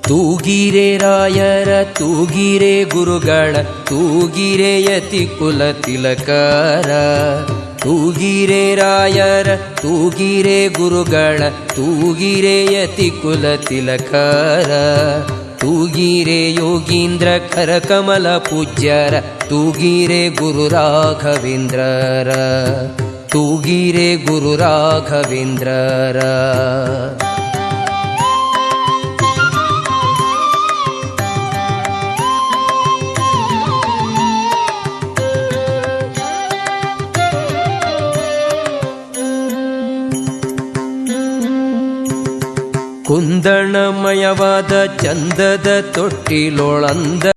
ತೂಗಿರೆ ರಾಯರ ತೂಗಿರೆ ಗುರುಗಳ ತೂಗಿರೆ ಯತಿ ಕುಲ ತಿಲಕರ. ತೂಗಿರೆ ರಾಯರ ತೂಗಿರೆ ಗುರುಗಳ ತೂಗಿರೆ ಯತಿ ಕುಲ ತಿಲಕರ. ತೂಗಿರೆ ಯೋಗೀಂದ್ರ ಕರಕಮಲ ಪೂಜ್ಯರ ತೂಗಿರೆ ಗುರು ರಾಘವೇಂದ್ರರ. ತೂಗಿರೆ ಗುರು ರಾಘವೇಂದ್ರರ. ಕುಂದಣಮಯವಾದ ಚಂದದ ತೊಟ್ಟಿಲೊಳಂದ